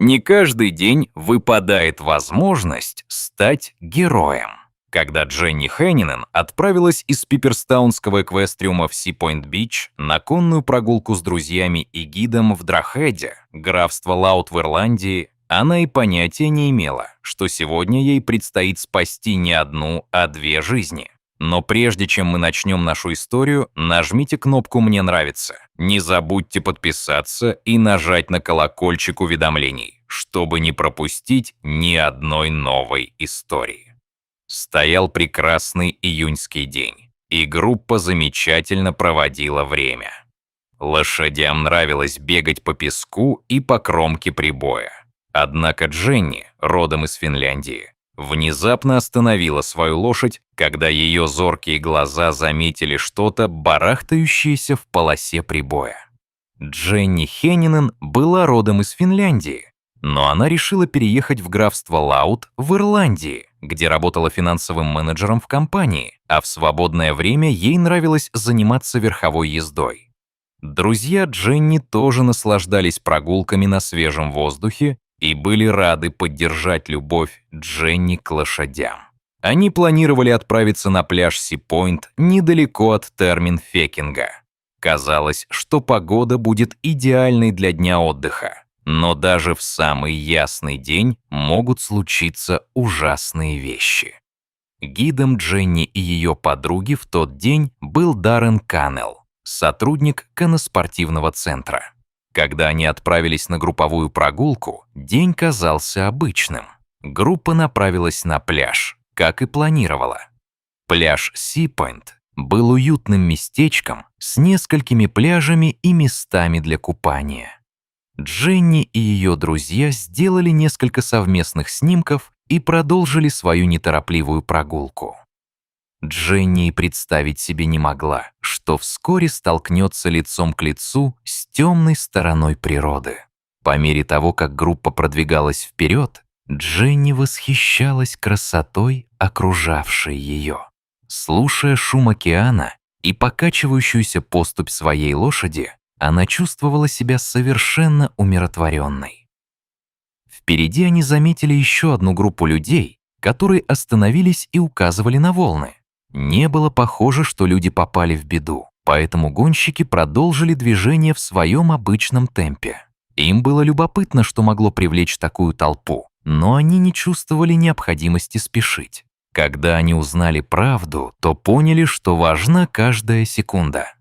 Не каждый день выпадает возможность стать героем. Когда Дженни Хэнинен отправилась из Пиперстаунского эквестриума в Си-Пойнт-Бич на конную прогулку с друзьями и гидом в Драхеде, графство Лаут в Ирландии, она и понятия не имела, что сегодня ей предстоит спасти не одну, а две жизни. Но прежде чем мы начнем нашу историю, нажмите кнопку «Мне нравится». Не забудьте подписаться и нажать на колокольчик уведомлений, чтобы не пропустить ни одной новой истории. Стоял прекрасный июньский день, и группа замечательно проводила время. Лошадям нравилось бегать по песку и по кромке прибоя. Однако Дженни, родом из Финляндии, внезапно остановила свою лошадь, когда ее зоркие глаза заметили что-то, барахтающееся в полосе прибоя. Дженни Хэнинен была родом из Финляндии, но она решила переехать в графство Лаут в Ирландии, где работала финансовым менеджером в компании, а в свободное время ей нравилось заниматься верховой ездой. Друзья Дженни тоже наслаждались прогулками на свежем воздухе и были рады поддержать любовь Дженни к лошадям. Они планировали отправиться на пляж Си-Пойнт недалеко от Термин-Фекинга. Казалось, что погода будет идеальной для дня отдыха, но даже в самый ясный день могут случиться ужасные вещи. Гидом Дженни и ее подруги в тот день был Даррен Каннелл, сотрудник конноспортивного центра. Когда они отправились на групповую прогулку, день казался обычным. Группа направилась на пляж, как и планировала. Пляж Си-Пойнт был уютным местечком с несколькими пляжами и местами для купания. Дженни и ее друзья сделали несколько совместных снимков и продолжили свою неторопливую прогулку. Дженни представить себе не могла, что вскоре столкнется лицом к лицу с темной стороной природы. По мере того, как группа продвигалась вперед, Дженни восхищалась красотой, окружавшей ее. Слушая шум океана и покачивающуюся поступь своей лошади, она чувствовала себя совершенно умиротворенной. Впереди они заметили еще одну группу людей, которые остановились и указывали на волны. Не было похоже, что люди попали в беду, поэтому гонщики продолжили движение в своем обычном темпе. Им было любопытно, что могло привлечь такую толпу, но они не чувствовали необходимости спешить. Когда они узнали правду, то поняли, что важна каждая секунда.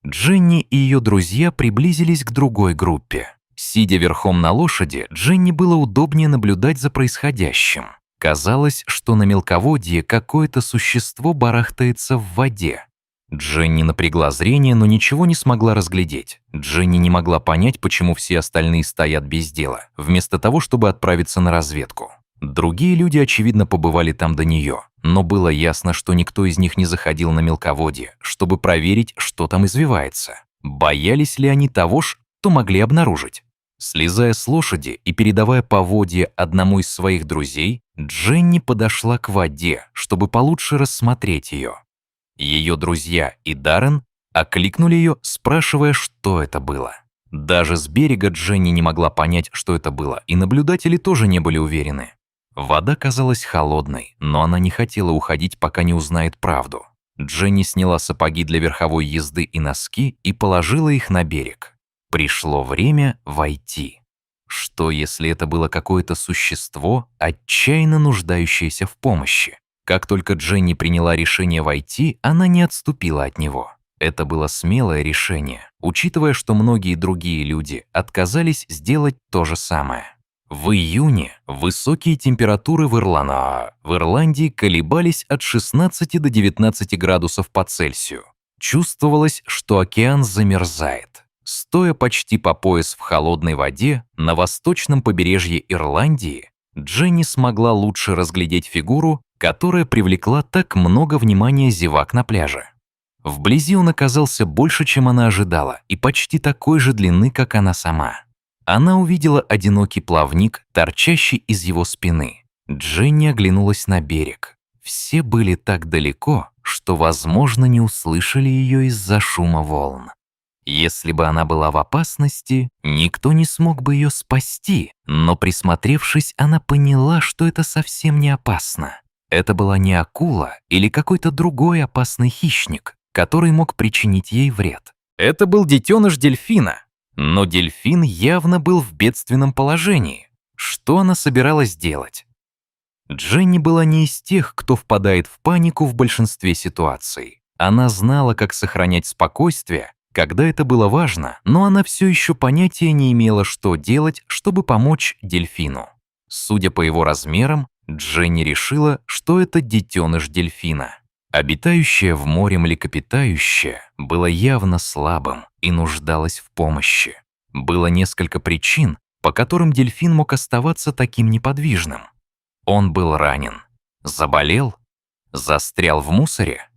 Дженни и ее друзья приблизились к другой группе. Сидя верхом на лошади, Дженни было удобнее наблюдать за происходящим. Казалось, что на мелководье какое-то существо барахтается в воде. Дженни напрягла зрение, но ничего не смогла разглядеть. Дженни не могла понять, почему все остальные стоят без дела, вместо того, чтобы отправиться на разведку. Другие люди, очевидно, побывали там до нее, но было ясно, что никто из них не заходил на мелководье, чтобы проверить, что там извивается. Боялись ли они того, что могли обнаружить? Слезая с лошади и передавая поводья одному из своих друзей, Дженни подошла к воде, чтобы получше рассмотреть ее. Ее друзья и Даррен окликнули ее, спрашивая, что это было. Даже с берега Дженни не могла понять, что это было, и наблюдатели тоже не были уверены. Вода казалась холодной, но она не хотела уходить, пока не узнает правду. Дженни сняла сапоги для верховой езды и носки и положила их на берег. Пришло время войти. Что, если это было какое-то существо, отчаянно нуждающееся в помощи? Как только Дженни приняла решение войти, она не отступила от него. Это было смелое решение, учитывая, что многие другие люди отказались сделать то же самое. В июне высокие температуры в Ирландии колебались от 16 до 19 градусов по Цельсию. Чувствовалось, что океан замерзает. Стоя почти по пояс в холодной воде на восточном побережье Ирландии, Дженни смогла лучше разглядеть фигуру, которая привлекла так много внимания зевак на пляже. Вблизи он оказался больше, чем она ожидала, и почти такой же длины, как она сама. Она увидела одинокий плавник, торчащий из его спины. Дженни оглянулась на берег. Все были так далеко, что, возможно, не услышали ее из-за шума волн. Если бы она была в опасности, никто не смог бы ее спасти, но присмотревшись, она поняла, что это совсем не опасно. Это была не акула или какой-то другой опасный хищник, который мог причинить ей вред. Это был детеныш дельфина. Но дельфин явно был в бедственном положении. Что она собиралась делать? Дженни была не из тех, кто впадает в панику в большинстве ситуаций. Она знала, как сохранять спокойствие, когда это было важно, но она все еще понятия не имела, что делать, чтобы помочь дельфину. Судя по его размерам, Дженни решила, что это детеныш дельфина. Обитающее в море млекопитающее было явно слабым и нуждалось в помощи. Было несколько причин, по которым дельфин мог оставаться таким неподвижным. Он был ранен, заболел, застрял в мусоре.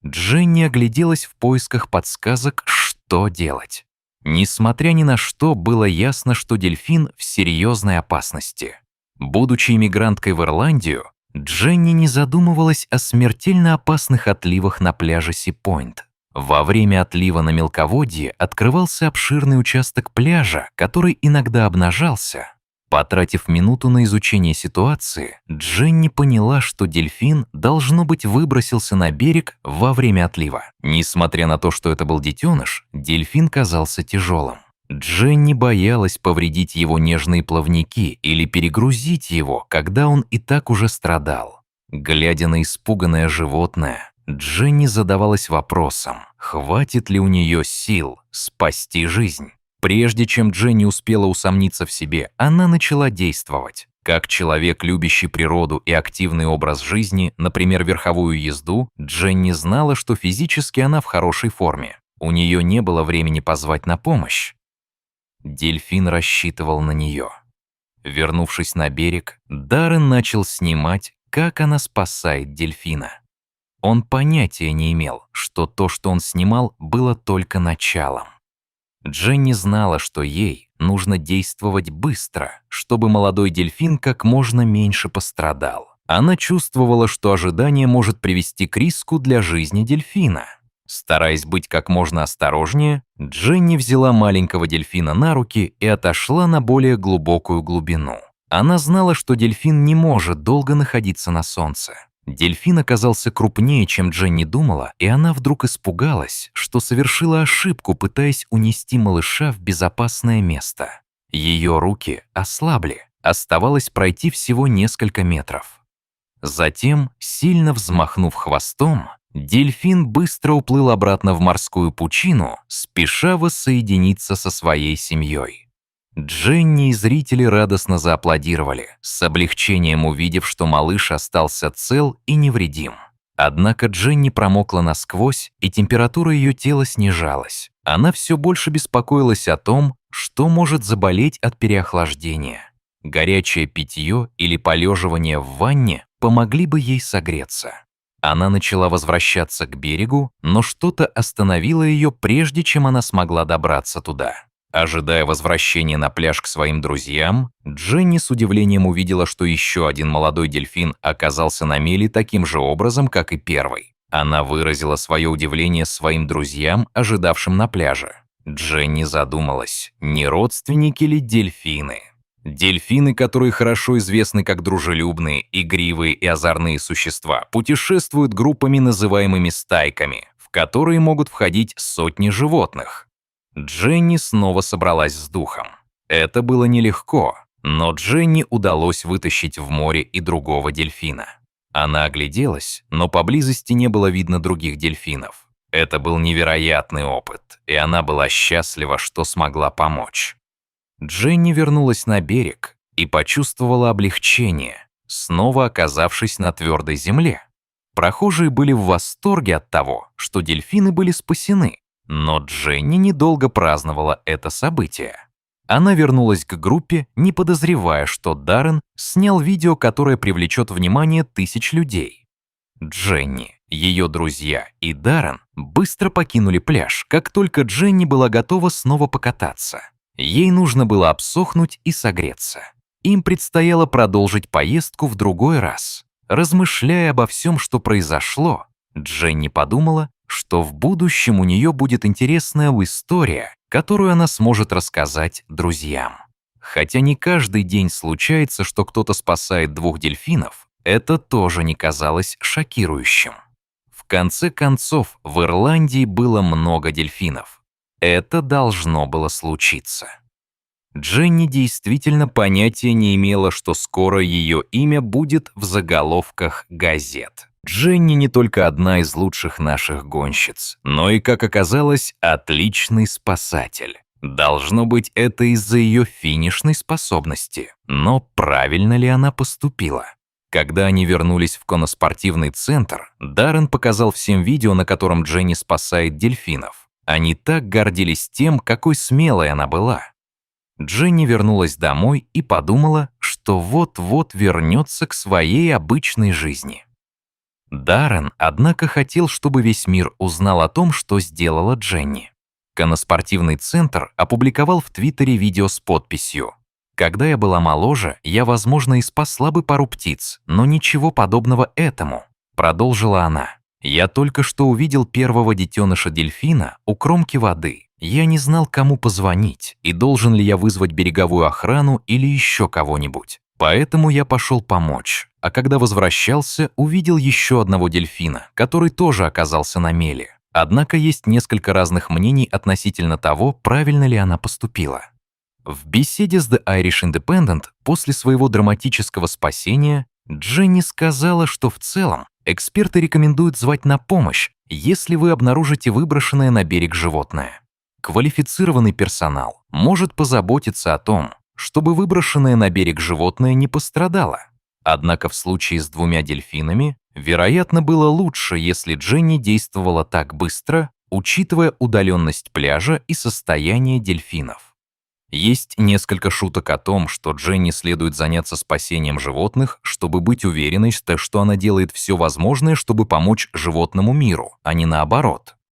Дженни огляделась в поисках подсказок, что делать. Несмотря ни на что, было ясно, что дельфин в серьезной опасности. Будучи иммигранткой в Ирландию, Дженни не задумывалась о смертельно опасных отливах на пляже Си-Пойнт. Во время отлива на мелководье открывался обширный участок пляжа, который иногда обнажался. Потратив минуту на изучение ситуации, Дженни поняла, что дельфин, должно быть, выбросился на берег во время отлива. Несмотря на то, что это был детеныш, дельфин казался тяжелым. Дженни боялась повредить его нежные плавники или перегрузить его, когда он и так уже страдал. Глядя на испуганное животное, Дженни задавалась вопросом, хватит ли у нее сил спасти жизнь. Прежде чем Дженни успела усомниться в себе, она начала действовать. Как человек, любящий природу и активный образ жизни, например, верховую езду, Дженни знала, что физически она в хорошей форме. У нее не было времени позвать на помощь. Дельфин рассчитывал на нее. Вернувшись на берег, Даррен начал снимать, как она спасает дельфина. Он понятия не имел, что то, что он снимал, было только началом. Дженни знала, что ей нужно действовать быстро, чтобы молодой дельфин как можно меньше пострадал. Она чувствовала, что ожидание может привести к риску для жизни дельфина. Стараясь быть как можно осторожнее, Дженни взяла маленького дельфина на руки и отошла на более глубокую глубину. Она знала, что дельфин не может долго находиться на солнце. Дельфин оказался крупнее, чем Дженни думала, и она вдруг испугалась, что совершила ошибку, пытаясь унести малыша в безопасное место. Ее руки ослабли, оставалось пройти всего несколько метров. Затем, сильно взмахнув хвостом, дельфин быстро уплыл обратно в морскую пучину, спеша воссоединиться со своей семьей. Дженни и зрители радостно зааплодировали, с облегчением увидев, что малыш остался цел и невредим. Однако Дженни промокла насквозь, и температура ее тела снижалась. Она все больше беспокоилась о том, что может заболеть от переохлаждения. Горячее питье или полеживание в ванне помогли бы ей согреться. Она начала возвращаться к берегу, но что-то остановило ее, прежде чем она смогла добраться туда. Ожидая возвращения на пляж к своим друзьям, Дженни с удивлением увидела, что еще один молодой дельфин оказался на мели таким же образом, как и первый. Она выразила свое удивление своим друзьям, ожидавшим на пляже. Дженни задумалась, не родственники ли дельфины? Дельфины, которые хорошо известны как дружелюбные, игривые и озорные существа, путешествуют группами, называемыми стайками, в которые могут входить сотни животных. Дженни снова собралась с духом. Это было нелегко, но Дженни удалось вытащить в море и другого дельфина. Она огляделась, но поблизости не было видно других дельфинов. Это был невероятный опыт, и она была счастлива, что смогла помочь. Дженни вернулась на берег и почувствовала облегчение, снова оказавшись на твердой земле. Прохожие были в восторге от того, что дельфины были спасены. Но Дженни недолго праздновала это событие. Она вернулась к группе, не подозревая, что Даррен снял видео, которое привлечет внимание тысяч людей. Дженни, ее друзья и Даррен быстро покинули пляж, как только Дженни была готова снова покататься. Ей нужно было обсохнуть и согреться. Им предстояло продолжить поездку в другой раз. Размышляя обо всем, что произошло, Дженни подумала, что в будущем у нее будет интересная история, которую она сможет рассказать друзьям. Хотя не каждый день случается, что кто-то спасает 2 дельфинов, это тоже не казалось шокирующим. В конце концов, в Ирландии было много дельфинов. Это должно было случиться. Дженни действительно понятия не имела, что скоро ее имя будет в заголовках газет. Дженни не только одна из лучших наших гонщиц, но и, как оказалось, отличный спасатель. Должно быть, это из-за ее финишной способности. Но правильно ли она поступила? Когда они вернулись в конноспортивный центр, Даррен показал всем видео, на котором Дженни спасает дельфинов. Они так гордились тем, какой смелой она была. Дженни вернулась домой и подумала, что вот-вот вернется к своей обычной жизни. Даррен, однако, хотел, чтобы весь мир узнал о том, что сделала Дженни. Конноспортивный центр опубликовал в Твиттере видео с подписью: «Когда я была моложе, я, возможно, и спасла бы пару птиц, но ничего подобного этому», — продолжила она. «Я только что увидел первого детеныша дельфина у кромки воды. Я не знал, кому позвонить, и должен ли я вызвать береговую охрану или еще кого-нибудь. Поэтому я пошел помочь, а когда возвращался, увидел еще одного дельфина, который тоже оказался на мели. Однако есть несколько разных мнений относительно того, правильно ли она поступила». В беседе с The Irish Independent после своего драматического спасения Дженни сказала, что в целом эксперты рекомендуют звать на помощь, если вы обнаружите выброшенное на берег животное. Квалифицированный персонал может позаботиться о том, чтобы выброшенное на берег животное не пострадало. Однако в случае с 2 дельфинами, вероятно, было лучше, если Дженни действовала так быстро, учитывая удаленность пляжа и состояние дельфинов. Есть несколько шуток о том, что Дженни следует заняться спасением животных, чтобы быть уверенной, что она делает все возможное, чтобы помочь животному миру, а не наоборот.